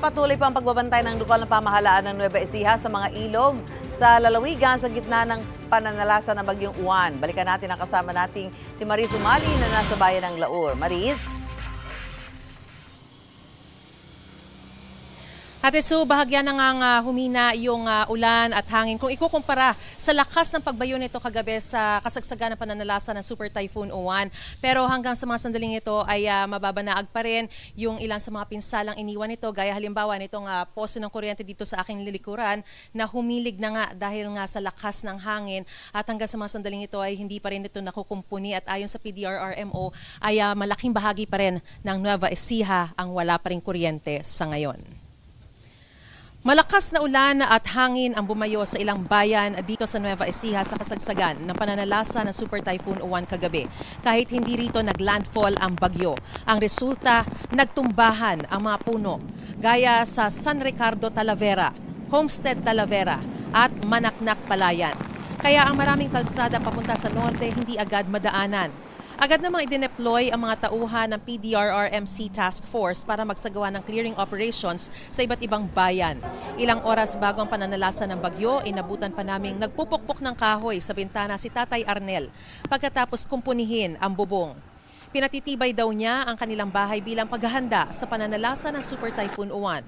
Patuloy pa ang pagbabantay ng lokal na pamahalaan ng Nueva Ecija sa mga ilog sa lalawigan sa gitna ng pananalasa ng Bagyong Uwan. Balikan natin ang kasama nating si Maris Umali na nasa bayan ng Laur. Maris? Ate Sue, bahagyan na nga humina yung ulan at hangin. Kung ikukumpara sa lakas ng pagbayo nito kagabi sa kasagsagan ng pananalasa ng Super Typhoon Uwan. Pero hanggang sa mga sandaling ito ay mababanaag pa rin yung ilan sa mga pinsalang iniwan nito. Gaya halimbawa nitong poste ng kuryente dito sa aking lilikuran na humilig na nga dahil nga sa lakas ng hangin. At hanggang sa mga sandaling ito ay hindi pa rin ito nakukumpuni. At ayon sa PDRRMO ay malaking bahagi pa rin ng Nueva Ecija ang wala pa rin kuryente sa ngayon. Malakas na ulan at hangin ang bumayo sa ilang bayan dito sa Nueva Ecija sa kasagsagan ng pananalasa ng Super Typhoon Uwan kagabi. Kahit hindi rito naglandfall ang bagyo. Ang resulta, nagtumbahan ang mga puno gaya sa San Ricardo, Talavera, Homestead, Talavera at Manaknak, Palayan. Kaya ang maraming kalsada papunta sa norte hindi agad madaanan. Agad namang idineploy ang mga tauhan ng PDRRMC Task Force para magsagawa ng clearing operations sa iba't ibang bayan. Ilang oras bago ang pananalasa ng bagyo, inabutan pa naming nagpupukpok ng kahoy sa bintana si Tatay Arnel pagkatapos kumpunihin ang bubong. Pinatitibay daw niya ang kanilang bahay bilang paghahanda sa pananalasa ng Super Typhoon Uwan.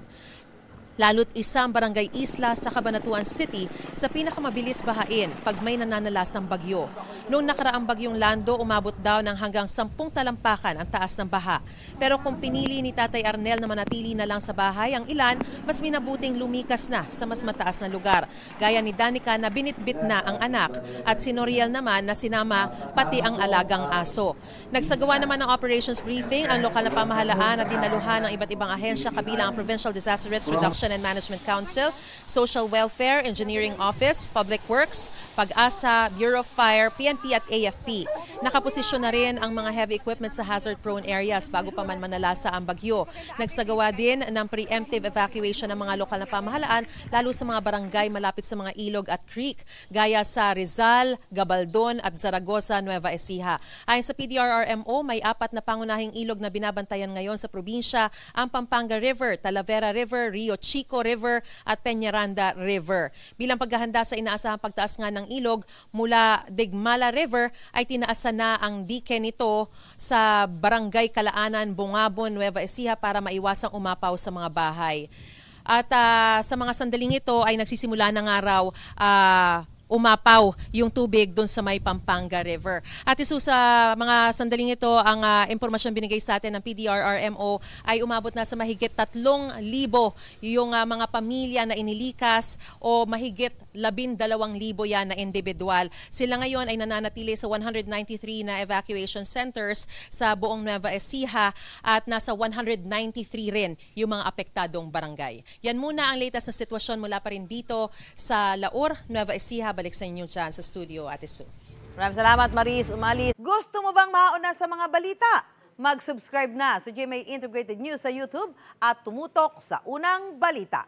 Lalo't isang barangay isla sa Cabanatuan City sa pinakamabilis bahain pag may nananalasang bagyo. Noong nakaraang bagyong Lando, umabot daw ng hanggang 10 talampakan ang taas ng baha. Pero kung pinili ni Tatay Arnel na manatili na lang sa bahay, ang ilan mas minabuting lumikas na sa mas mataas na lugar. Gaya ni Danica na binitbit na ang anak at si Noriel naman na sinama pati ang alagang aso. Nagsagawa naman ng operations briefing ang lokal na pamahalaan at dinaluhan ng iba't ibang ahensya kabilang ang Provincial Disaster Risk Reduction and Management Council, Social Welfare, Engineering Office, Public Works, Pag-asa, Bureau of Fire, PNP at AFP. Nakaposisyon na rin ang mga heavy equipment sa hazard-prone areas bago pa man manalasa ang bagyo. Nagsagawa din ng preemptive evacuation ng mga lokal na pamahalaan, lalo sa mga barangay malapit sa mga ilog at creek, gaya sa Rizal, Gabaldon at Zaragoza, Nueva Ecija. Ayon sa PDRRMO, may 4 na pangunahing ilog na binabantayan ngayon sa probinsya, ang Pampanga River, Talavera River, Rio Chico River at Peñaranda River. Bilang paghahanda sa inaasahang pagtaas nga ng ilog mula Digmala River ay tinaasan na ang dike nito sa Barangay Kalaanan, Bungabon, Nueva Ecija para maiwasang umapaw sa mga bahay. At sa mga sandaling ito ay nagsisimula ng araw umapaw yung tubig doon sa may Pampanga River. At isu sa mga sandaling ito, ang impormasyon binigay sa atin ng PDRRMO ay umabot na sa mahigit 3,000 yung mga pamilya na inilikas o mahigit 12,000 yan na individual. Sila ngayon ay nananatili sa 193 na evacuation centers sa buong Nueva Ecija at nasa 193 rin yung mga apektadong barangay. Yan muna ang latest na sitwasyon mula pa rin dito sa Laur, Nueva Ecija. Balik sa inyo dyan sa studio, Ate Sue. Maraming salamat, Maris Umali. Gusto mo bang mauna sa mga balita? Mag-subscribe na sa GMA Integrated News sa YouTube at tumutok sa unang balita.